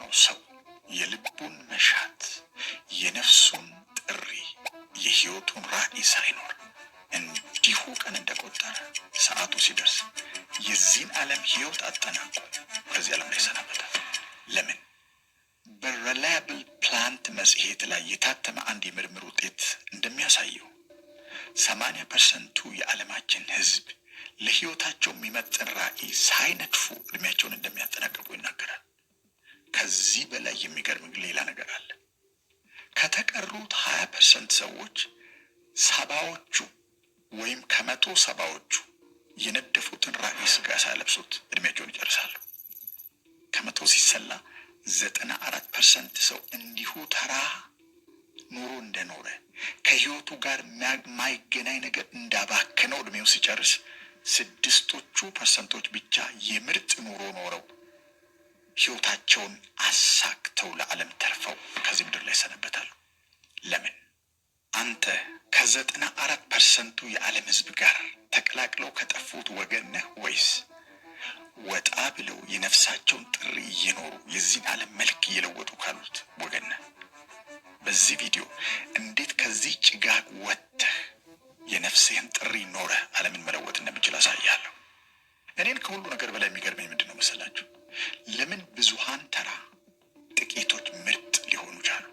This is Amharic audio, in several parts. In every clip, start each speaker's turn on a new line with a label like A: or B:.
A: የሆነው ሰው የልቡን መሻት፣ የነፍሱን ጥሪ፣ የህይወቱን ራዕይ ሳይኖር እንዲሁ ቀን እንደቆጠረ ሰዓቱ ሲደርስ የዚህን ዓለም ህይወት አጠናቆ ከዚህ ዓለም ላይ ይሰናበታል። ለምን? በሪላያብል ፕላንት መጽሔት ላይ የታተመ አንድ የምርምር ውጤት እንደሚያሳየው 80% የዓለማችን ህዝብ ለህይወታቸው የሚመጥን ራዕይ ሳይነድፉ እድሜያቸውን እንደሚያጠናቅቁ ይናገራል። ከዚህ በላይ የሚገርም ሌላ ነገር አለ። ከተቀሩት 20% ሰዎች 70ዎቹ ወይም ከ170ዎቹ የነደፉትን ራዕይ ስጋ ሳይለብሱት እድሜያቸውን ይጨርሳሉ። ከመቶ ሲሰላ 94% ሰው እንዲሁ ተራ ኑሮ እንደኖረ ከህይወቱ ጋር ማይገናኝ ነገር እንዳባከነው እድሜው ሲጨርስ 6% ብቻ የምርጥ ኑሮ ኖረው ህይወታቸውን አሳክተው ለዓለም ተርፈው ከዚህ ምድር ላይ ሰነበታሉ። ለምን? አንተ ከ94% የዓለም ህዝብ ጋር ተቀላቅለው ከጠፉት ወገን ነህ ወይስ ወጣ ብለው የነፍሳቸውን ጥሪ እየኖሩ የዚህን ዓለም መልክ እየለወጡ ካሉት ወገን ነህ? በዚህ ቪዲዮ እንዴት ከዚህ ጭጋግ ወጥተህ የነፍስህን ጥሪ ኖረህ ዓለምን መለወጥ እንደምችል አሳያለሁ። እኔን ከሁሉ ነገር በላይ የሚገርመኝ ምንድን ነው መሰላችሁ? ለምን ብዙሃን ተራ፣ ጥቂቶች ምርጥ ሊሆኑ ቻሉ?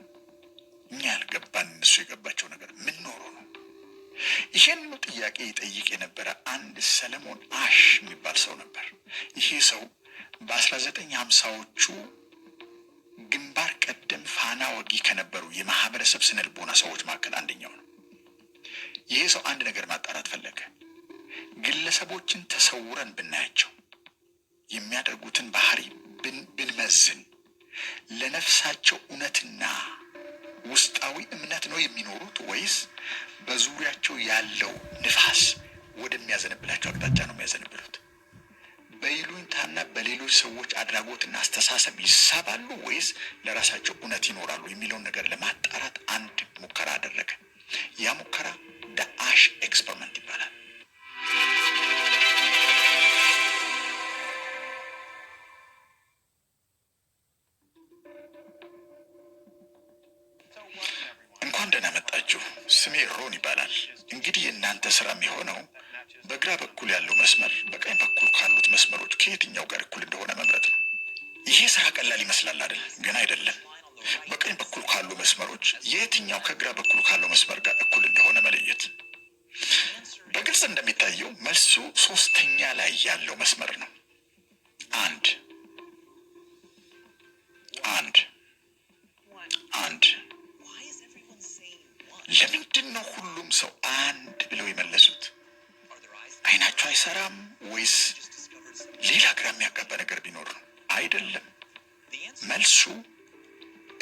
A: እኛ ያልገባን እነሱ የገባቸው ነገር ምን ኖሮ ነው? ይሄንኑ ጥያቄ ይጠይቅ የነበረ አንድ ሰለሞን አሽ የሚባል ሰው ነበር። ይሄ ሰው በ1950ዎቹ ግንባር ቀደም ፋና ወጊ ከነበሩ የማህበረሰብ ስነልቦና ሰዎች መካከል አንደኛው ነው። ይሄ ሰው አንድ ነገር ማጣራት ፈለገ። ግለሰቦችን ተሰውረን ብናያቸው የሚያደርጉትን ባህሪ ብንመዝን ለነፍሳቸው እውነትና ውስጣዊ እምነት ነው የሚኖሩት ወይስ በዙሪያቸው ያለው ንፋስ ወደሚያዘነብላቸው አቅጣጫ ነው የሚያዘነብሉት? በይሉኝታና በሌሎች ሰዎች አድራጎትና አስተሳሰብ ይሳባሉ ወይስ ለራሳቸው እውነት ይኖራሉ የሚለውን ነገር ለማጣራት አንድ ሙከራ አደረገ። ያ ሙከራ አሽ ኤክስፐሪመንት ይባላል። እንኳን ደህና መጣችሁ። ስሜ ሮን ይባላል። እንግዲህ የእናንተ ስራ የሚሆነው በግራ በኩል ያለው መስመር በቀኝ በኩል ካሉት መስመሮች ከየትኛው ጋር እኩል እንደሆነ መምረጥ ነው። ይሄ ስራ ቀላል ይመስላል አይደል? ግን አይደለም። በቀኝ በኩል ካሉ መስመሮች የትኛው ከግራ በኩል ካለው መስመር ጋር እኩል እንደሆነ መለየት። በግልጽ እንደሚታየው መልሱ ሶስተኛ ላይ ያለው መስመር ነው። አንድ ለምንድን ነው ሁሉም ሰው አንድ ብለው የመለሱት? አይናቸው አይሰራም ወይስ ሌላ ግራ የሚያጋባ ነገር ቢኖር ነው? አይደለም። መልሱ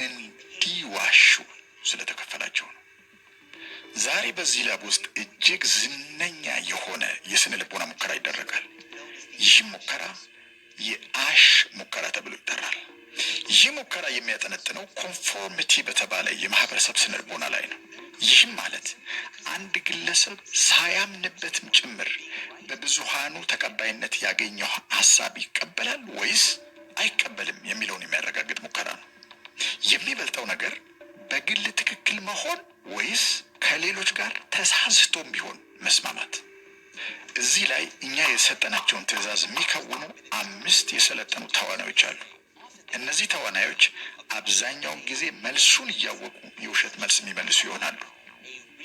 A: እንዲዋሹ ስለተከፈላቸው ነው። ዛሬ በዚህ ላብ ውስጥ እጅግ ዝነኛ የሆነ የስነ ልቦና ሙከራ ይደረጋል። ይህም ሙከራ የአሽ ሙከራ ተብሎ ይጠራል። ይህ ሙከራ የሚያጠነጥነው ኮንፎርሚቲ በተባለ የማህበረሰብ ስነ ልቦና ላይ ነው። ይህም ማለት አንድ ግለሰብ ሳያምንበትም ጭምር በብዙሃኑ ተቀባይነት ያገኘው ሐሳብ ይቀበላል ወይስ አይቀበልም የሚለውን የሚያረጋግጥ ሙከራ ነው። የሚበልጠው ነገር በግል ትክክል መሆን ወይስ ከሌሎች ጋር ተሳስቶም ቢሆን መስማማት። እዚህ ላይ እኛ የሰጠናቸውን ትዕዛዝ የሚከውኑ 5 የሰለጠኑ ተዋናዮች አሉ። እነዚህ ተዋናዮች አብዛኛውን ጊዜ መልሱን እያወቁ የውሸት መልስ የሚመልሱ ይሆናሉ።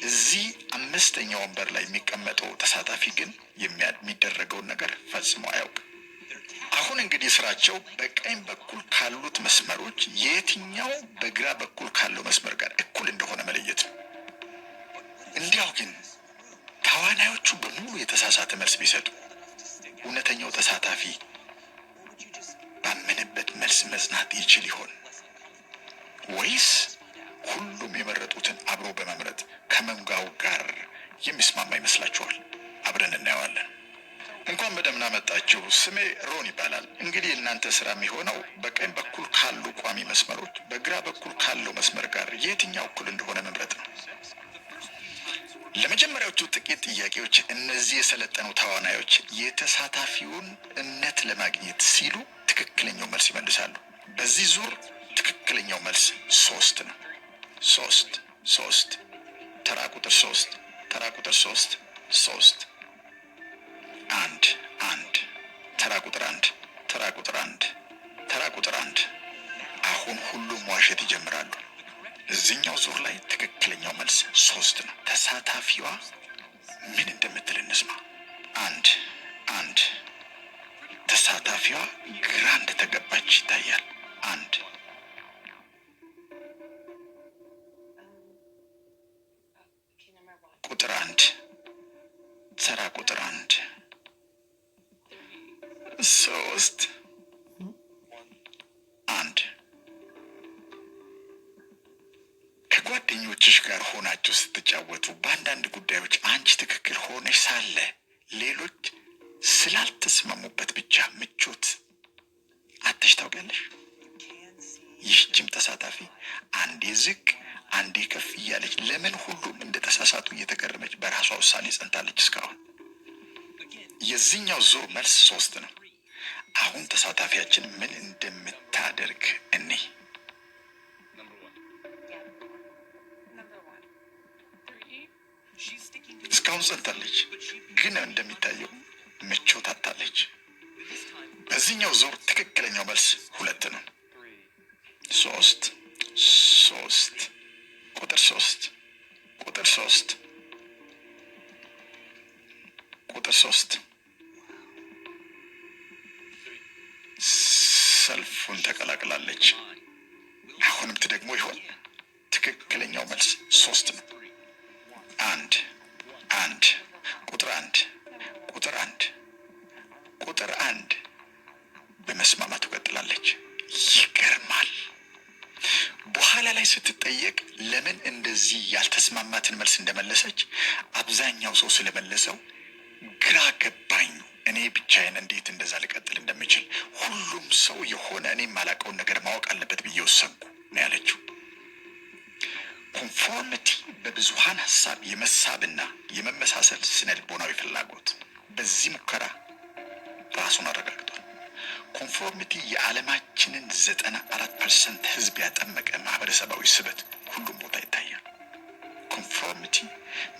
A: እዚህ 5ኛ ወንበር ላይ የሚቀመጠው ተሳታፊ ግን የሚደረገውን ነገር ፈጽሞ አያውቅም። አሁን እንግዲህ ስራቸው በቀኝ በኩል ካሉት መስመሮች የትኛው በግራ በኩል ካለው መስመር ጋር እኩል እንደሆነ መለየት ነው። እንዲያው ግን ተዋናዮቹ በሙሉ የተሳሳተ መልስ ቢሰጡ እውነተኛው ተሳታፊ ባመነበት መልስ መጽናት ይችል ይሆን? ወይስ ሁሉም የመረጡትን አብሮ በመምረጥ ከመንጋው ጋር የሚስማማ ይመስላችኋል? አብረን እናየዋለን። እንኳን በደህና መጣችሁ። ስሜ ሮን ይባላል። እንግዲህ እናንተ ስራ የሚሆነው በቀኝ በኩል ካሉ ቋሚ መስመሮች በግራ በኩል ካለው መስመር ጋር የትኛው እኩል እንደሆነ መምረጥ ነው። ለመጀመሪያዎቹ ጥቂት ጥያቄዎች እነዚህ የሰለጠኑ ተዋናዮች የተሳታፊውን እምነት ለማግኘት ሲሉ ትክክለኛው መልስ ይመልሳሉ። በዚህ ዙር ትክክለኛው መልስ 3 ነው። 3 ተራ ቁጥር 3 ተራ ቁጥር 3 1 ተራ ቁጥር 1 ተራ ቁጥር 1 ተራ ቁጥር 1። አሁን ሁሉም ዋሸት ይጀምራሉ። እዚህኛው ዙር ላይ ትክክለኛው መልስ 3 ነው። ተሳታፊዋ ምን እንደምትል እንስማ። 1 ተሳታፊዋ ግራ እንደተገባች ይታያል። 1 ቁጥር 1 ተራ ቁጥር 1 3 1 ከጓደኞችሽ ጋር ሆናችሁ ስትጫወቱ በአንዳንድ ጉዳዮች አንቺ ትክክል ሆነሽ ሳለ ሌሎች ስላልተስማሙበት ብቻ ምቾት አጥተሽ ታውቂያለሽ? ይህችም ተሳታፊ አንዴ ዝቅ አንዴ ከፍ እያለች ለምን ሁሉም እንደተሳሳቱ እየተገረመች በራሷ ውሳኔ ጸንታለች እስካሁን። የዚህኛው ዙር መልስ 3 ነው። አሁን ተሳታፊያችን ምን እንደምታደርግ እኔ እስካሁን ጸንታለች፣ ግን እንደሚታየው ምቾት አጣለች። በዚህኛው ዙር ትክክለኛው መልስ 2 ነው። 3 ቁጥር 3 ቁጥር 3 ቁጥር 3 ሰልፉን ተቀላቅላለች። አሁንም ትደግሞ ይሆን? ትክክለኛው መልስ 3 ነው። 1 ቁጥር 1 ቁጥር 1 ቁጥር 1 በመስማማት ትቀጥላለች። ይገርማል። በኋላ ላይ ስትጠየቅ ለምን እንደዚህ ያልተስማማትን መልስ እንደመለሰች አብዛኛው ሰው ስለመለሰው ግራ ገባኝ። እኔ ብቻዬን እንዴት እንደዛ ልቀጥል እንደምችል ሁሉም ሰው የሆነ እኔ የማላውቀውን ነገር ማወቅ አለበት ብዬ ወሰንኩ ነው ያለችው። ኮንፎርሚቲ በብዙሃን ሀሳብ የመሳብና የመመሳሰል ስነ ልቦናዊ ፍላጎት በዚህ ሙከራ ራሱን አረጋግጧል። ኮንፎርሚቲ የዓለማችንን 94% ህዝብ ያጠመቀ ማህበረሰባዊ ስበት ሁሉም ቦታ ይታያል። ኮንፎርሚቲ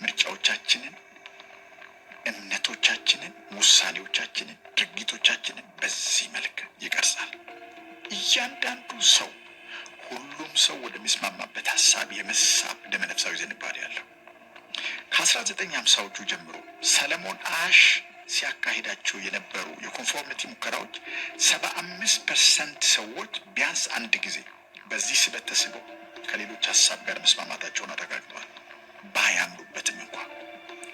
A: ምርጫዎቻችንን፣ እምነቶቻችንን፣ ውሳኔዎቻችንን፣ ድርጊቶቻችንን በዚህ መልክ ይቀርጻል። እያንዳንዱ ሰው ሁሉም ሰው ወደሚስማማበት ሀሳብ የመሳብ ደመነፍሳዊ ዝንባሌ ያለው ከ1950ዎቹ ጀምሮ ሰለሞን አሽ ሲያካሂዳቸው የነበሩ የኮንፎርሚቲ ሙከራዎች 75% ሰዎች ቢያንስ አንድ ጊዜ በዚህ ስበት ተስበው ከሌሎች ሀሳብ ጋር መስማማታቸውን አረጋግጠዋል፣ ባያምኑበትም እንኳን።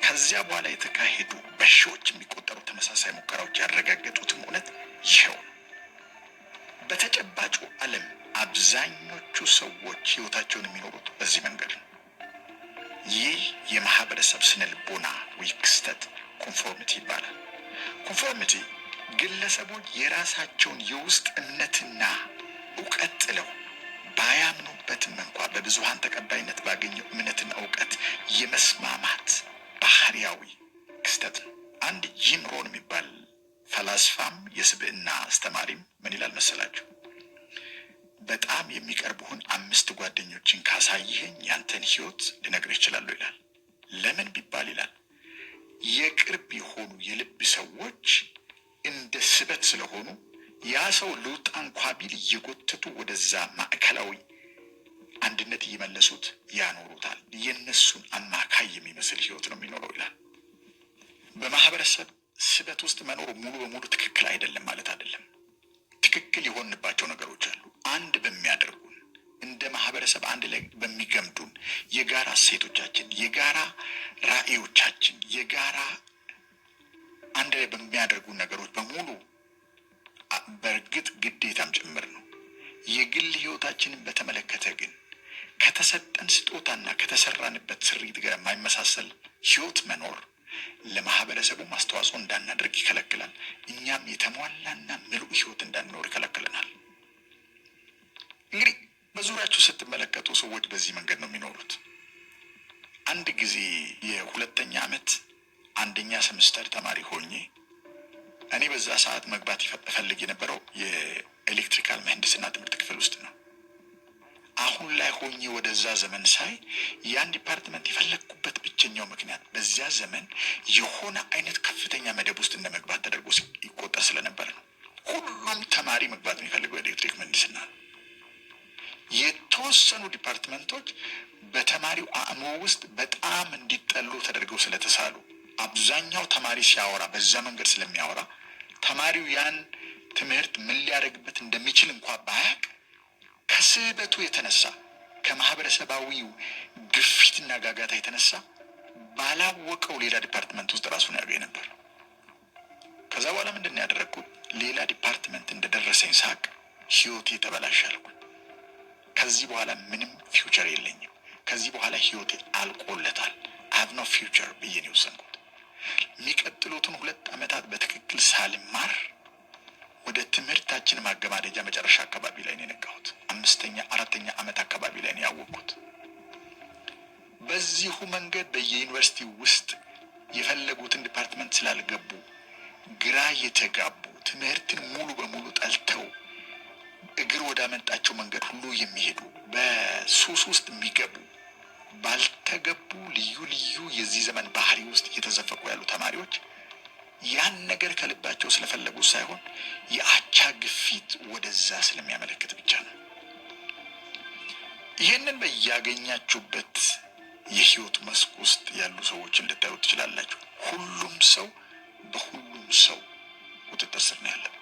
A: ከዚያ በኋላ የተካሄዱ በሺዎች የሚቆጠሩ ተመሳሳይ ሙከራዎች ያረጋገጡትም እውነት ይኸው። በተጨባጩ ዓለም አብዛኞቹ ሰዎች ህይወታቸውን የሚኖሩት በዚህ መንገድ ነው። ይህ የማህበረሰብ ስነ ልቦናዊ ክስተት ኮንፎርሚቲ ይባላል። ኮንፎርሚቲ ግለሰቦች የራሳቸውን የውስጥ እምነትና እውቀት ጥለው ባያምኑበትም እንኳ በብዙሃን ተቀባይነት ባገኘው እምነትና እውቀት የመስማማት ባህሪያዊ ክስተት ነው። አንድ ጂም ሮን የሚባል ፈላስፋም የስብዕና አስተማሪም ምን ይላል መሰላችሁ? በጣም የሚቀርቡህን 5 ጓደኞችን ካሳይህኝ ያንተን ህይወት ልነግርህ እችላለሁ ይላል። ለምን ቢባል ይላል የቅርብ የሆኑ የልብ ሰዎች እንደ ስበት ስለሆኑ ያ ሰው ልውጣ እንኳ ቢል እየጎተቱ ወደዛ ማዕከላዊ አንድነት እየመለሱት ያኖሩታል። የነሱን አማካይ የሚመስል ህይወት ነው የሚኖረው ይላል። በማህበረሰብ ስበት ውስጥ መኖር ሙሉ በሙሉ ትክክል አይደለም ማለት አይደለም። ትክክል የሆንባቸው ነገሮች አሉ። አንድ በሚያደርጉን እንደ ማህበረሰብ አንድ ላይ በሚገምዱን የጋራ እሴቶቻችን፣ የጋራ ራዕዮቻችን፣ የጋራ አንድ ላይ በሚያደርጉ ነገሮች በሙሉ በእርግጥ ግዴታም ጭምር ነው። የግል ህይወታችንን በተመለከተ ግን ከተሰጠን ስጦታና ከተሰራንበት ስሪት ጋር የማይመሳሰል ህይወት መኖር ለማህበረሰቡ አስተዋጽኦ እንዳናደርግ ይከለክላል። እኛም የተሟላና ምሉእ ህይወት እንዳንኖር ይከለክለናል። እንግዲህ በዙሪያችሁ ስትመለከቱ ሰዎች በዚህ መንገድ ነው የሚኖሩት። አንድ ጊዜ የ2ኛ ዓመት 1ኛ ሴምስተር ተማሪ ሆኜ እኔ በዛ ሰዓት መግባት እፈልግ የነበረው የኤሌክትሪካል ምህንድስና ትምህርት ክፍል ውስጥ ነው። አሁን ላይ ሆኜ ወደዛ ዘመን ሳይ ያን ዲፓርትመንት የፈለግኩበት ብቸኛው ምክንያት በዚያ ዘመን የሆነ አይነት ከፍተኛ መደብ ውስጥ እንደ መግባት ተደርጎ ይቆጠር ስለነበር ነው። ሁሉም ተማሪ መግባት የሚፈልገው ኤሌክትሪክ ምህንድስና ነው። የተወሰኑ ዲፓርትመንቶች በተማሪው አእምሮ ውስጥ በጣም እንዲጠሉ ተደርገው ስለተሳሉ አብዛኛው ተማሪ ሲያወራ በዛ መንገድ ስለሚያወራ ተማሪው ያን ትምህርት ምን ሊያደርግበት እንደሚችል እንኳን ባያቅ ከስበቱ የተነሳ ከማህበረሰባዊው ግፊትና ጋጋታ የተነሳ ባላወቀው ሌላ ዲፓርትመንት ውስጥ ራሱን ያገኝ ነበር። ከዛ በኋላ ምንድን ነው ያደረግኩት? ሌላ ዲፓርትመንት እንደደረሰኝ ሳቅ ህይወቴ ተበላሻልኩ። ከዚህ በኋላ ምንም ፊውቸር የለኝም። ከዚህ በኋላ ህይወቴ አልቆለታል። አይ ኖ ፊውቸር ብዬ ነው የወሰንኩት። የሚቀጥሉትን 2 ዓመታት በትክክል ሳልማር ወደ ትምህርታችን ማገባደጃ መጨረሻ አካባቢ ላይ ነው የነቃሁት። 4ኛ ዓመት አካባቢ ላይ ነው ያወቅኩት። በዚሁ መንገድ በየዩኒቨርሲቲ ውስጥ የፈለጉትን ዲፓርትመንት ስላልገቡ ግራ የተጋቡ ትምህርትን ሙሉ በሙሉ ጠልተው እግር ወዳመጣቸው መንገድ ሁሉ የሚሄዱ በሱስ ውስጥ የሚገቡ ባልተገቡ ልዩ ልዩ የዚህ ዘመን ባህሪ ውስጥ እየተዘፈቁ ያሉ ተማሪዎች ያን ነገር ከልባቸው ስለፈለጉ ሳይሆን የአቻ ግፊት ወደዛ ስለሚያመለክት ብቻ ነው። ይህንን በያገኛችሁበት የህይወት መስክ ውስጥ ያሉ ሰዎችን ልታዩ ትችላላችሁ። ሁሉም ሰው በሁሉም ሰው ቁጥጥር ስር ነው ያለው።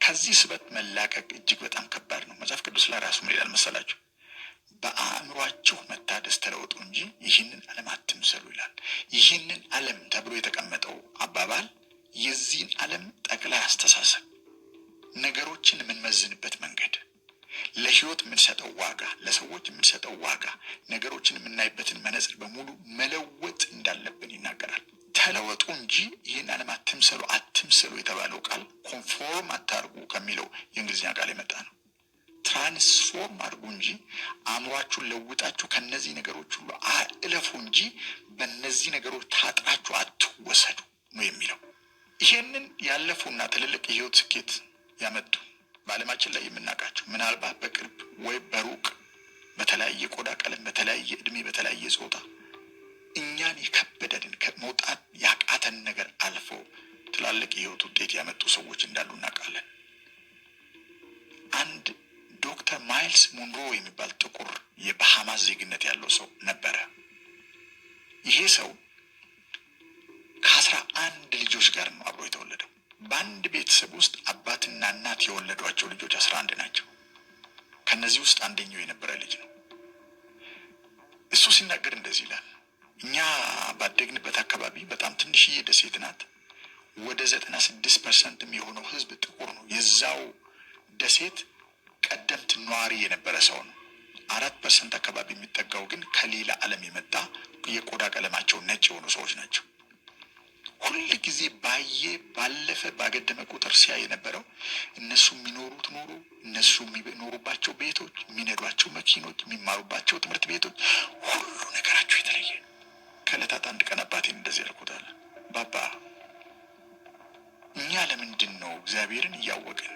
A: ከዚህ ስበት መላቀቅ እጅግ በጣም ከባድ ነው። መጽሐፍ ቅዱስ ላይ ራሱ ምን ይላል መሰላችሁ? በአእምሯችሁ መታደስ ተለወጡ እንጂ ይህንን ዓለም አትምሰሉ ይላል። ይህንን ዓለም ተብሎ የተቀመጠው አባባል የዚህን ዓለም ጠቅላይ አስተሳሰብ፣ ነገሮችን የምንመዝንበት መንገድ፣ ለህይወት የምንሰጠው ዋጋ፣ ለሰዎች የምንሰጠው ዋጋ፣ ነገሮችን የምናይበትን መነጽር በሙሉ መለወጥ እንዳለብን ይናገራል። ተለወጡ እንጂ ይህን ዓለም አትምሰሉ የተባለው ቃል ኮንፎርም አታርጉ ከሚለው የእንግሊዝኛ ቃል የመጣ ነው። ትራንስፎርም አድርጉ እንጂ አእምሯችሁን ለውጣችሁ ከነዚህ ነገሮች ሁሉ አእለፉ እንጂ በእነዚህ ነገሮች ታጥራችሁ አትወሰዱ ነው የሚለው። ይሄንን ያለፉና ትልልቅ የህይወት ስኬት ያመጡ በዓለማችን ላይ የምናውቃቸው ምናልባት በቅርብ ወይ በሩቅ በተለያየ ቆዳ ቀለም፣ በተለያየ እድሜ፣ በተለያየ ጾታ እኛን የከበደንን መውጣት ያቃተን ነገር አልፎ ትላልቅ የህይወት ውጤት ያመጡ ሰዎች እንዳሉ እናውቃለን። አንድ ዶክተር ማይልስ ሞንሮ የሚባል ጥቁር የባሃማስ ዜግነት ያለው ሰው ነበረ። ይሄ ሰው ከ11 ልጆች ጋር ነው አብሮ የተወለደው። በአንድ ቤተሰብ ውስጥ አባትና እናት የወለዷቸው ልጆች 11 ናቸው። ከነዚህ ውስጥ አንደኛው የነበረ ልጅ ነው። እሱ ሲናገር እንደዚህ ይላል። እኛ ባደግንበት አካባቢ በጣም ትንሽዬ ደሴት ናት። ወደ 96% የሚሆነው ህዝብ ጥቁር ነው። የዛው ደሴት ቀደምት ነዋሪ የነበረ ሰው ነው። 4% አካባቢ የሚጠጋው ግን ከሌላ ዓለም የመጣ የቆዳ ቀለማቸው ነጭ የሆኑ ሰዎች ናቸው። ሁል ጊዜ ባለፈ ባገደመ ቁጥር ሲያይ የነበረው እነሱ የሚኖሩት ኑሮ፣ እነሱ የሚኖሩባቸው ቤቶች፣ የሚነዷቸው መኪኖች፣ የሚማሩባቸው ትምህርት ቤቶች፣ ሁሉ ነገራቸው የተለየ። ከዕለታት አንድ ቀን አባቴን እንደዚህ ያልኩታል። ባባ እኛ ለምንድን ነው እግዚአብሔርን እያወቅን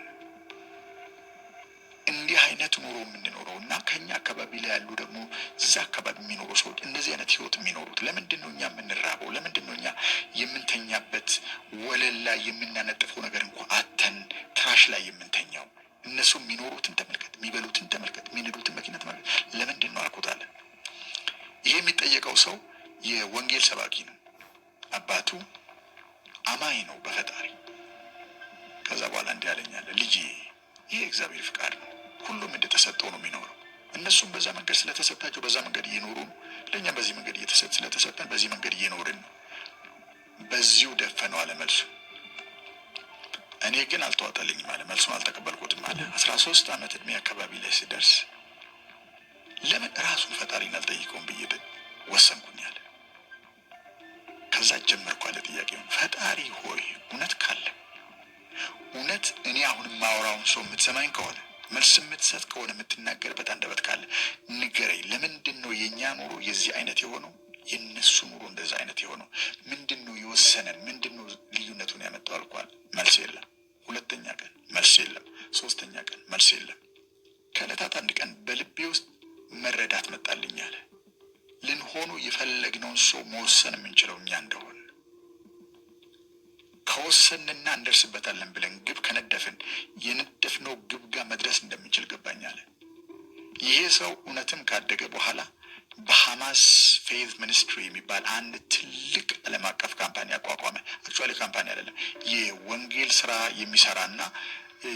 A: እንዲህ አይነት ኑሮ የምንኖረው እና ከኛ አካባቢ ላይ ያሉ ደግሞ እዛ አካባቢ የሚኖሩ ሰዎች እንደዚህ አይነት ህይወት የሚኖሩት? ለምንድን ነው እኛ የምንራበው? ለምንድን ነው እኛ የምንተኛበት ወለል ላይ የምናነጥፈው ነገር እንኳን አተን ትራሽ ላይ የምንተኛው? እነሱ የሚኖሩትን ተመልከት፣ የሚበሉትን ተመልከት፣ የሚነዱትን መኪና ተመልከት። ለምንድን ነው አልኩታለ። ይሄ የሚጠየቀው ሰው የወንጌል ሰባኪ ነው። አባቱ አማኝ ነው በፈጣሪ። ከዛ በኋላ እንዲህ ያለኛለ፣ ልጄ ይሄ እግዚአብሔር ፍቃድ ነው። ሁሉም እንደተሰጠው ነው የሚኖረው። እነሱም በዛ መንገድ ስለተሰጣቸው በዛ መንገድ እየኖሩ ነው። ለእኛም በዚህ መንገድ ስለተሰጠን በዚህ መንገድ እየኖርን ነው። በዚሁ ደፈነው አለ መልሱ። እኔ ግን አልተዋጠልኝም አለ፣ መልሱን አልተቀበልኩትም አለ። 13 ዓመት እድሜ አካባቢ ላይ ስደርስ ለምን ራሱን ፈጣሪን አልጠይቀውም ብዬ ወሰንኩኝ አለ። ከዛ ጀመርኩ አለ ጥያቄውን። ፈጣሪ ሆይ እውነት ካለ እውነት እኔ አሁን ማወራውን ሰው የምትሰማኝ ከሆነ መልስ የምትሰጥ ከሆነ የምትናገርበት አንደበት ካለ ንገረኝ። ለምንድን ነው የኛ ኑሮ የዚህ አይነት የሆነው? የነሱ ኑሮ እንደዛ አይነት የሆነው ምንድነው የወሰነን? ምንድነው ልዩነቱን ያመጣው አልኳል። መልስ የለም። ሁለተኛ ቀን መልስ የለም። ሶስተኛ ቀን መልስ የለም። ከዕለታት አንድ ቀን በልቤ ውስጥ መረዳት መጣልኝ አለ። ልንሆኑ የፈለግነውን ሰው መወሰን የምንችለው እኛ እንደሆን ከወሰንና እንደርስበታለን ብለን ግብ ከነደፍን የነደፍነው ግብ ጋር መድረስ እንደምንችል ገባኝ አለ። ይሄ ሰው እውነትም ካደገ በኋላ በሐማስ ፌዝ ሚኒስትሪ የሚባል አንድ ትልቅ ዓለም አቀፍ ካምፓኒ አቋቋመ። አክቹዋሊ ካምፓኒ አይደለም፣ የወንጌል ስራ የሚሰራና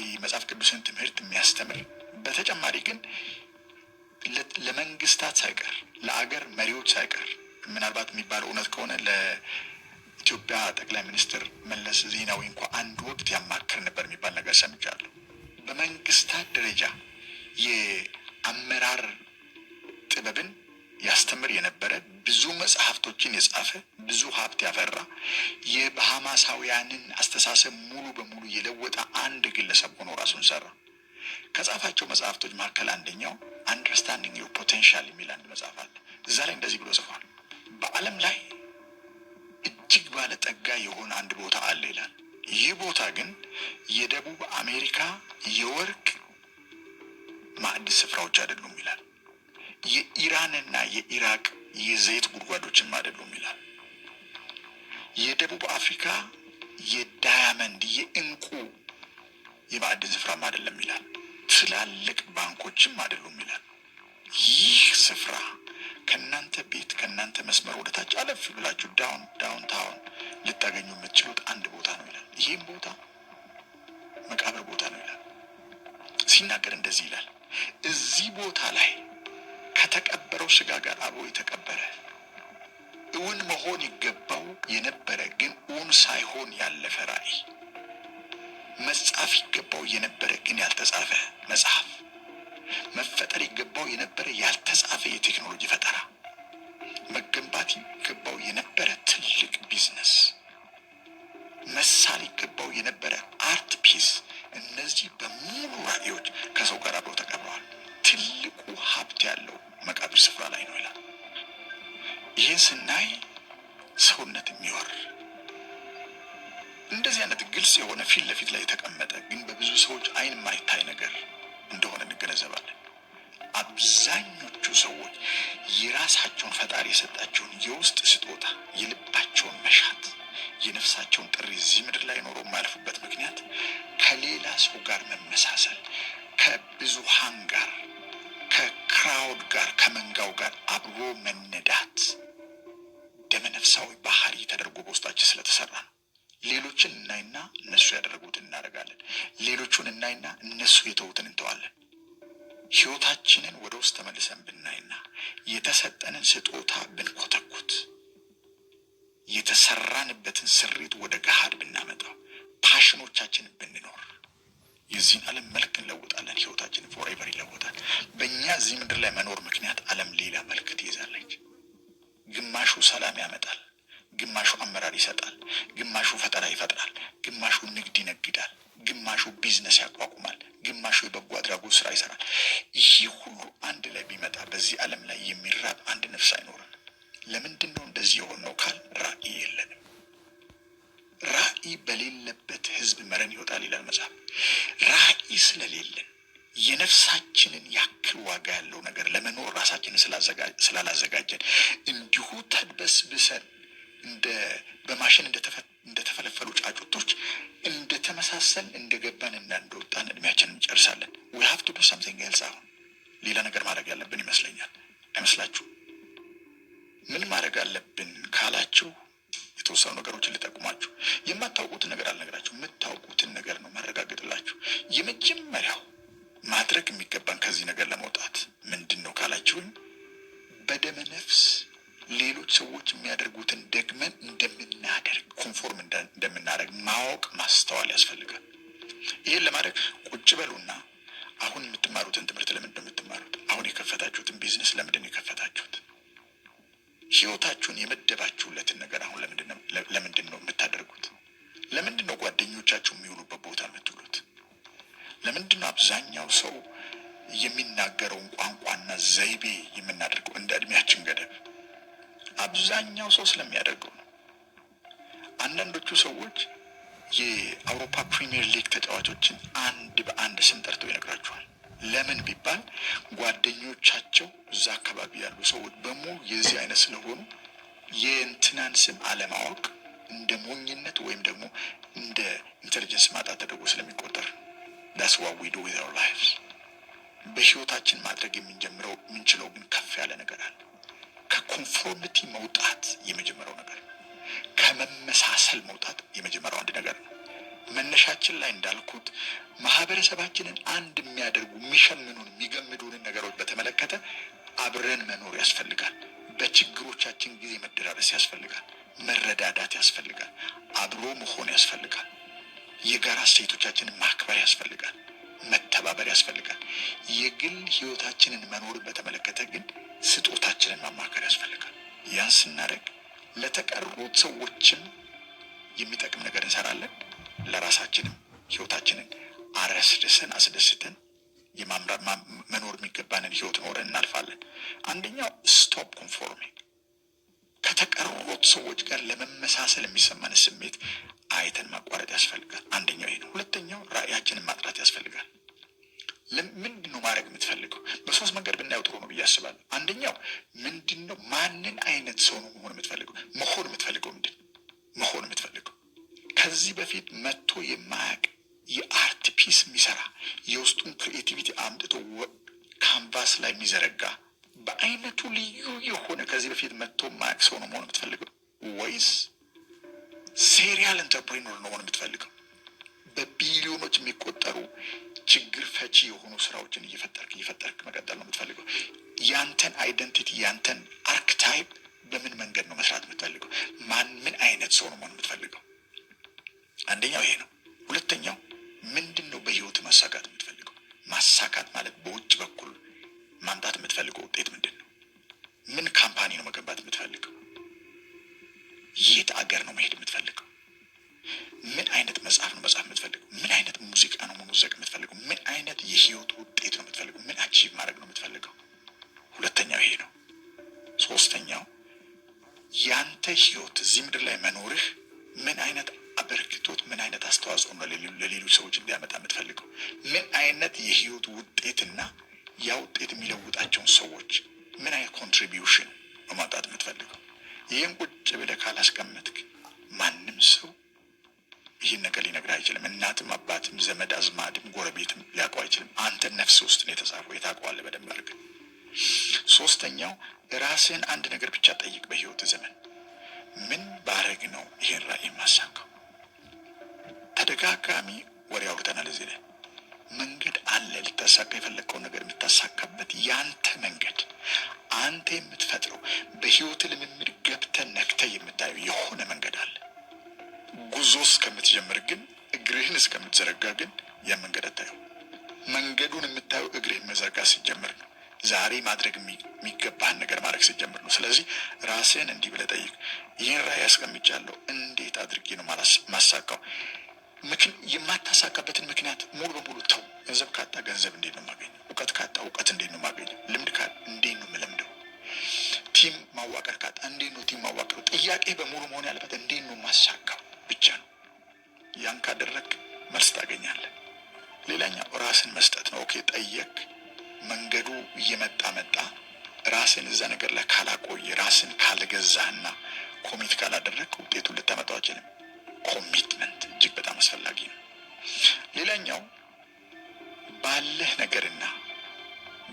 A: የመጽሐፍ ቅዱስን ትምህርት የሚያስተምር በተጨማሪ ግን ለመንግስታት ሳይቀር ለአገር መሪዎች ሳይቀር ምናልባት የሚባለው እውነት ከሆነ ለኢትዮጵያ ጠቅላይ ሚኒስትር መለስ ዜናዊ እንኳ አንድ ወቅት ያማክር ነበር የሚባል ነገር ሰምቻለሁ። በመንግስታት ደረጃ የአመራር ጥበብን ያስተምር የነበረ ብዙ መጽሐፍቶችን የጻፈ ብዙ ሀብት ያፈራ የባሃማሳውያንን አስተሳሰብ ሙሉ በሙሉ የለወጠ አንድ ግለሰብ ሆኖ ራሱን ሰራ። ከጻፋቸው መጽሐፍቶች መካከል አንደኛው አንደርስታንዲንግ ዩር ፖቴንሻል የሚል አንድ መጽሐፍ አለ። እዛ ላይ እንደዚህ ብሎ ጽፏል። በዓለም ላይ እጅግ ባለጠጋ የሆነ አንድ ቦታ አለ ይላል። ይህ ቦታ ግን የደቡብ አሜሪካ የወርቅ ማዕድን ስፍራዎች አይደሉም ይላል። የኢራንና የኢራቅ የዘይት ጉድጓዶችም አይደሉም ይላል። የደቡብ አፍሪካ የዳያመንድ የእንቁ የማዕድን ስፍራም አይደለም ይላል። ትላልቅ ባንኮችም አይደሉም ይላል። ይህ ስፍራ ከናንተ ቤት ከናንተ መስመር ወደታች አለፍ ብላችሁ ዳውን ታውን ልታገኙ የምትችሉት አንድ ቦታ ነው ይላል። ይህም ቦታ መቃብር ቦታ ነው ይላል። ሲናገር እንደዚህ ይላል። እዚህ ቦታ ላይ ከተቀበረው ስጋ ጋር አብሮ የተቀበረ እውን መሆን ይገባው የነበረ ግን እውን ሳይሆን ያለፈ ራእይ፣ መጻፍ ይገባው የነበረ ግን ያልተጻፈ መጽሐፍ፣ መፈጠር ይገባው የነበረ ያልተጻፈ የቴክኖሎጂ ፈጠራ፣ መገንባት ይገባው የነበረ ትልቅ ቢዝነስ፣ መሳል ይገባው የነበረ አርት ፒስ፣ እነዚህ በሙሉ ራእዮች ከሰው ጋር አብረው ተቀብረዋል። ትልቁ ሀብት ያለው መቃብር ስፍራ ላይ ነው ይላል። ይህን ስናይ ሰውነት የሚወር እንደዚህ አይነት ግልጽ የሆነ ፊት ለፊት ላይ የተቀመጠ ግን በብዙ ሰዎች አይን የማይታይ ነገር እንደሆነ እንገነዘባለን። አብዛኞቹ ሰዎች የራሳቸውን ፈጣሪ የሰጣቸውን የውስጥ ስጦታ፣ የልባቸውን መሻት፣ የነፍሳቸውን ጥሪ እዚህ ምድር ላይ ኖሮ የማያልፉበት ምክንያት ከሌላ ሰው ጋር መመሳሰል፣ ከብዙሃን ጋር፣ ከክራውድ ጋር፣ ከመንጋው ጋር አብሮ መነዳት ደመነፍሳዊ ባህሪ ተደርጎ በውስጣችን ስለተሰራ ነው። ሌሎችን እናይና እነሱ ያደረጉትን እናደርጋለን። ሌሎቹን እናይና እነሱ የተዉትን እንተዋለን። ህይወታችንን ወደ ውስጥ ተመልሰን ብናይና የተሰጠንን ስጦታ ብንኮተኩት፣ የተሰራንበትን ስሪት ወደ ገሃድ ብናመጣው፣ ፓሽኖቻችንን ብንኖር የዚህን ዓለም መልክ እንለውጣለን። ህይወታችን ፎሬቨር ይለወጣል። በእኛ እዚህ ምድር ላይ መኖር ምክንያት ዓለም ሌላ መልክ ትይዛለች። ግማሹ ሰላም ያመጣል፣ ግማሹ አመራር ይሰጣል፣ ግማሹ ፈጠራ ይፈጥራል፣ ግማሹ ንግድ ይነግዳል፣ ግማሹ ቢዝነስ ያቋቁማል፣ ግማሹ የበጎ አድራጎት ስራ ይሰራል። ይህ ሁሉ አንድ ላይ ቢመጣ በዚህ ዓለም ላይ የሚራብ አንድ ነፍስ አይኖርም። ለምንድን ነው እንደዚህ የሆነው ካል ራእይ የለንም። ራእይ በሌለበት ህዝብ መረን ይወጣል ይላል መጽሐፍ። ራእይ ስለሌለን የነፍሳችንን ያክል ዋጋ ያለው ነገር ለመኖር ራሳችንን ስላላዘጋጀን እንዲሁ ተድበስብሰን በማሽን እንደተፈለፈሉ ጫጩቶች እንደተመሳሰል እንደገባንና እንደወጣን እድሜያችንን እንጨርሳለን። we have to do something else። አሁን ሌላ ነገር ማድረግ ያለብን ይመስለኛል። አይመስላችሁ? ምን ማድረግ አለብን ካላችሁ የተወሰኑ ነገሮችን ልጠቁማችሁ። የማታውቁትን ነገር አልነግራችሁ፣ የምታውቁትን ነገር ነው ማረጋገጥላችሁ። የመጀመሪያው ማድረግ የሚገባን ከዚህ ነገር ለመውጣት ምንድን ነው ካላችሁኝ፣ በደመ ነፍስ ሌሎች ሰዎች የሚያደርጉትን ደግመን እንደምናደርግ ኮንፎርም እንደምናደርግ ማወቅ ማስተዋል ያስፈልጋል። ይህን ለማድረግ ቁጭ በሉና አሁን የምትማሩትን ትምህርት ለምንድን ነው የምትማሩት? አሁን የከፈታችሁትን ቢዝነስ ለምንድን ነው የከፈታችሁት? ህይወታችሁን የመደባችሁለትን ነገር አሁን ለምንድን ነው የምታደርጉት? ለምንድን ነው ጓደኞቻችሁ የሚውሉበት ቦታ የምትውሉት? ለምንድን ነው አብዛኛው ሰው የሚናገረውን ቋንቋና ዘይቤ የምናደርገው እንደ እድሜያችን ገደብ? አብዛኛው ሰው ስለሚያደርገው ነው። አንዳንዶቹ ሰዎች የአውሮፓ ፕሪሚየር ሊግ ተጫዋቾችን አንድ በአንድ ስም ጠርተው ይነግራቸዋል። ለምን ቢባል ጓደኞቻቸው እዛ አካባቢ ያሉ ሰዎች በሙሉ የዚህ አይነት ስለሆኑ የእንትናን ስም አለማወቅ እንደ ሞኝነት ወይም ደግሞ እንደ ኢንቴሊጀንስ ማጣት ተደርጎ ስለሚቆጠር that's what we do with our lives። በህይወታችን ማድረግ የምንችለው ግን ከፍ ያለ ነገር አለ። ከኮንፎርሚቲ መውጣት የመጀመሪያው ነገር፣ ከመመሳሰል መውጣት የመጀመሪያው አንድ ነገር ነው። መነሻችን ላይ እንዳልኩት ማህበረሰባችንን አንድ የሚያደርጉ የሚገምዱንን ነገሮች በተመለከተ አብረን መኖር ያስፈልጋል። በችግሮቻችን ጊዜ መደራረስ ያስፈልጋል። መረዳዳት ያስፈልጋል። አብሮ መሆን ያስፈልጋል። የጋራ እሴቶቻችንን ማክበር ያስፈልጋል። መተባበር ያስፈልጋል። የግል ህይወታችንን መኖር በተመለከተ ግን ስጦታችንን ማማከር ያስፈልጋል። ያን ስናደርግ ለተቀሩት ሰዎችም የሚጠቅም ነገር እንሰራለን። ለራሳችንም ህይወታችንን አስደስተን መኖር የሚገባንን ህይወት ኖረን እናልፋለን። አንደኛው ስቶፕ ኮንፎርሚንግ፣ ከተቀሩት ሰዎች ጋር ለመመሳሰል የሚሰማን ስሜት አይተን ማቋረጥ ያስፈልጋል። አንደኛው ይሄ ነው። ሁለተኛው ራዕያችንን ማጥራት ያስፈልጋል። ምንድነው ማድረግ የምትፈልገው? በሶስት መንገድ ብናየው ጥሩ ነው ብዬ አስባለሁ። አንደኛው ምንድነው? ማንን አይነት ሰው ነው መሆን የምትፈልገው? መሆን የምትፈልገው ከዚህ በፊት መጥቶ የማያውቅ የአርት ፒስ የሚሰራ የውስጡን ክሪኤቲቪቲ አምጥቶ ካንቫስ ላይ የሚዘረጋ በአይነቱ ልዩ የሆነ ከዚህ በፊት መጥቶ የማያውቅ ሰው ነው መሆን የምትፈልገው? ወይስ ሴሪያል ኢንተርፕሪነር ነው መሆን የምትፈልገው? በቢሊዮኖች የሚቆጠሩ ችግር ፈቺ የሆኑ ስራዎችን እየፈጠርክ መቀጠል ነው የምትፈልገው? ያንተን አይደንቲቲ ያንተን አርክታይፕ በምን መንገድ ነው መስራት የምትፈልገው? ምን አይነት ሰው ነው መሆን የምትፈልገው? አንደኛው ይሄ ነው። ሁለተኛው ምንድን ነው በህይወት ማሳካት የምትፈልገው? ማሳካት ማለት በውጭ በኩል ማምጣት የምትፈልገው ውጤት ምንድን ነው? ምን ካምፓኒ ነው መገንባት የምትፈልገው? የት አገር ነው መሄድ የምትፈልገው? ምን አይነት መጽሐፍ ነው መጽሐፍ የምትፈልገው? ምን አይነት ሙዚቃ ነው መሙዘቅ የምትፈልገው? ምን አይነት የህይወት ውጤት ነው የምትፈልገው? ምን አቺቭ ማድረግ ነው የምትፈልገው? ሁለተኛው ይሄ ነው። ሶስተኛው ያንተ ህይወት እዚህ ምድር ላይ መኖርህ ምን አይነት አበርክቶት፣ ምን አይነት አስተዋጽኦ ነው ለሌሎች ሰዎች እንዲያመጣ የምትፈልገው? ምን አይነት የህይወት ውጤትና ያ ውጤት የሚለውጣቸውን ሰዎች ምን አይነት ኮንትሪቢዩሽን ነው ማምጣት የምትፈልገው? ይህን ቁጭ ብለህ ካላስቀመጥክ ማንም ሰው ይህን ነገር ሊነግርህ አይችልም። እናትም አባትም ዘመድ አዝማድም ጎረቤትም ሊያውቀው አይችልም። አንተ ነፍስ ውስጥ ነው የተጻፈው፣ የታውቀዋለህ በደንብ አድርገህ። ሶስተኛው ራስህን አንድ ነገር ብቻ ጠይቅ። በህይወት ዘመን ምን ባረግ ነው ይሄን ራዕይ ማሳካው? ተደጋጋሚ ወሬ አውርተናል። እዚህ ላይ መንገድ አለ። ልታሳካ የፈለግከውን ነገር የምታሳካበት ያንተ መንገድ፣ አንተ የምትፈጥረው በህይወት ልምምድ ገብተህ ነክተህ የምታየው የሆነ መንገድ አለ። ጉዞ እስከምትጀምር ግን እግርህን እስከምትዘረጋ ግን ያ መንገድ አታየው። መንገዱን የምታየው እግርህን መዘርጋት ሲጀምር ነው። ዛሬ ማድረግ የሚገባህን ነገር ማድረግ ሲጀምር ነው። ስለዚህ ራስህን እንዲህ ብለህ ጠይቅ። ይህን ራዕይ አስቀምጫለሁ፣ እንዴት አድርጌ ነው ማሳካው? የማታሳካበትን ምክንያት ሙሉ በሙሉ ተው። ገንዘብ ካጣ ገንዘብ እንዴት ነው የማገኘው? እውቀት ካጣ እውቀት እንዴት ነው የማገኘው? ልምድ ካጣ እንዴት ነው የምለምደው? ቲም ማዋቀር ካጣ እንዴት ነው ቲም ማዋቀሩ? ጥያቄ በሙሉ መሆን ያለበት እንዴት ነው ማሳካው ብቻ ነው። ያን ካደረግ መልስ ታገኛለህ። ሌላኛው ራስን መስጠት ነው። ኦኬ ጠየቅ፣ መንገዱ እየመጣ መጣ። ራስን እዛ ነገር ላይ ካላቆየ፣ ራስን ካልገዛህና ኮሚት ካላደረግ ውጤቱን ልታመጣው አችልም። ኮሚትመንት እጅግ በጣም አስፈላጊ ነው። ሌላኛው ባለህ ነገርና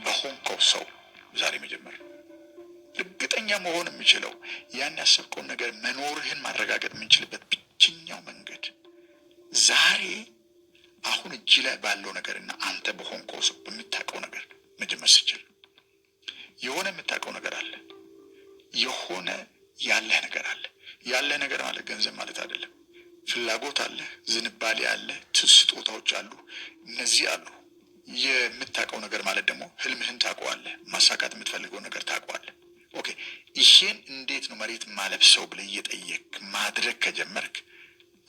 A: በሆንከው ሰው ዛሬ መጀመር። እርግጠኛ መሆን የምችለው ያን ያሰብከውን ነገር መኖርህን ማረጋገጥ የምንችልበት ብቸኛው መንገድ ዛሬ አሁን እጅ ላይ ባለው ነገርና አንተ በሆንከው ሰው በምታውቀው ነገር መጀመር ስችል። የሆነ የምታውቀው ነገር አለ፣ የሆነ ያለህ ነገር አለ። ያለህ ነገር ማለት ገንዘብ ማለት አይደለም። ፍላጎት አለ፣ ዝንባሌ አለ፣ ስጦታዎች አሉ፣ እነዚህ አሉ። የምታውቀው ነገር ማለት ደግሞ ህልምህን ታውቀዋለህ፣ ማሳካት የምትፈልገው ነገር ታውቀዋለህ። ኦኬ ይሄን እንዴት ነው መሬት ማለብሰው ብለህ እየጠየቅ ማድረግ ከጀመርክ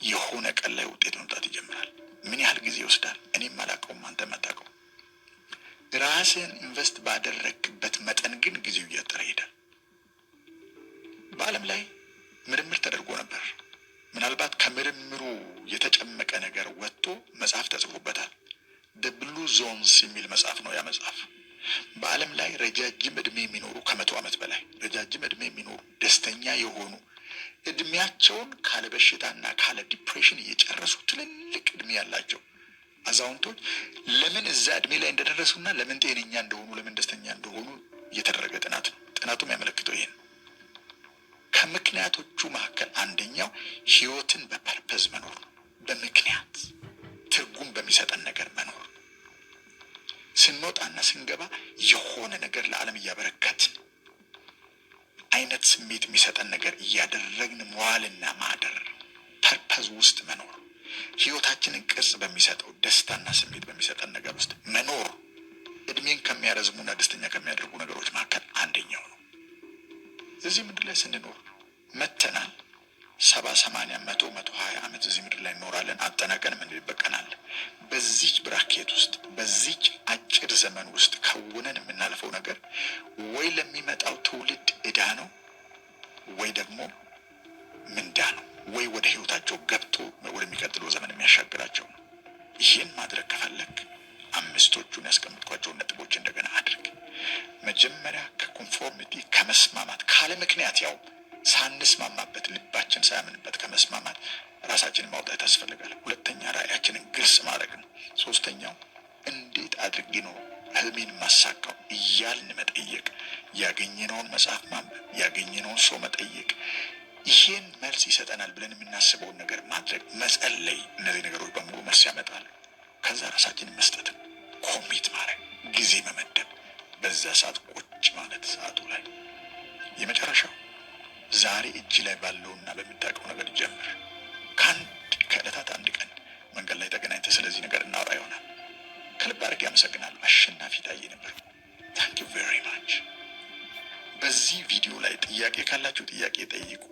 A: የሆነ ቀን ላይ ውጤት መምጣት ይጀምራል። ምን ያህል ጊዜ ይወስዳል? እኔም አላውቀውም፣ አንተም አታውቀውም። ራስህን ኢንቨስት ባደረግበት መጠን ግን ጊዜው እያጠረ ይሄዳል። በዓለም ላይ ምርምር ተደርጎ ነበር። ምናልባት ከምርምሩ የተጨመቀ ነገር ወጥቶ መጽሐፍ ተጽፎበታል። ብሉ ዞንስ የሚል መጽሐፍ ነው ያ መጽሐፍ። በዓለም ላይ ረጃጅም እድሜ የሚኖሩ ከ100 ዓመት በላይ ረጃጅም እድሜ የሚኖሩ ደስተኛ የሆኑ እድሜያቸውን ካለ በሽታና ካለ ዲፕሬሽን እየጨረሱ ትልልቅ እድሜ ያላቸው አዛውንቶች ለምን እዛ እድሜ ላይ እንደደረሱና ለምን ጤነኛ እንደሆኑ ለምን ደስተኛ እንደሆኑ እየተደረገ ጥናት ነው። ጥናቱም ያመለክተው ይሄን። ከምክንያቶቹ መካከል አንደኛው ህይወትን በፐርፐዝ መኖር ነው። በምክንያት ትርጉም በሚሰጠን ነገር መኖር። ስንወጣና ስንገባ የሆነ ነገር ለዓለም እያበረከትን አይነት ስሜት የሚሰጠን ነገር እያደረግን መዋልና ማደር፣ ፐርፐዝ ውስጥ መኖር፣ ህይወታችንን ቅርጽ በሚሰጠው ደስታና ስሜት በሚሰጠን ነገር ውስጥ መኖር እድሜን ከሚያረዝሙና ደስተኛ ከሚያደርጉ ነገሮች መካከል አንደኛው ነው። እዚህ ምድር ላይ ስንኖር መተናል 70 80 100 120 ዓመት እዚህ ምድር ላይ እንኖራለን። አጠናቀን ምን ይበቀናል? በዚህ ብራኬት ውስጥ በዚህ አጭር ዘመን ውስጥ ከውነን የምናልፈው ነገር ወይ ለሚመጣው ትውልድ ዕዳ ነው ወይ ደግሞ ምንዳ ነው፣ ወይ ወደ ህይወታቸው ገብቶ ወደሚቀጥለው ዘመን የሚያሻግራቸው ነው። ይህን ማድረግ ከፈለግ 5ቶቹን ያስቀምጥኳቸውን ነጥቦች እንደገና አድርግ። መጀመሪያ ከኮንፎርሚቲ ከመስማማት ካለ ምክንያት ያው ሳንስማማበት ልባችን ሳያምንበት ከመስማማት ራሳችንን ማውጣት ያስፈልጋል። ሁለተኛ ራዕያችንን ግልጽ ማድረግ ነው። ሶስተኛው እንዴት አድርጌ ነው ህልሜን ማሳካው እያልን መጠየቅ፣ ያገኘነውን መጽሐፍ ማንበብ፣ ያገኘነውን ሰው መጠየቅ፣ ይሄን መልስ ይሰጠናል ብለን የምናስበውን ነገር ማድረግ፣ መጸለይ። እነዚህ ነገሮች በሙሉ መልስ ያመጣሉ። ከዛ ራሳችንን መስጠት፣ ኮሚት ማድረግ፣ ጊዜ መመደብ፣ በዛ ሰዓት ቁጭ ማለት ሰዓቱ ላይ። የመጨረሻው ዛሬ እጅ ላይ ባለውና በምታውቀው ነገር ጀምር። ከዕለታት አንድ ቀን መንገድ ላይ ተገናኝተ ስለዚህ ነገር እናወራ ይሆናል። ከልብ አድርጌ አመሰግናለሁ። አሸናፊ ታዬ ነበር። ታንክ ዩ ቬሪ ማች። በዚህ ቪዲዮ ላይ ጥያቄ ካላችሁ ጥያቄ ጠይቁ።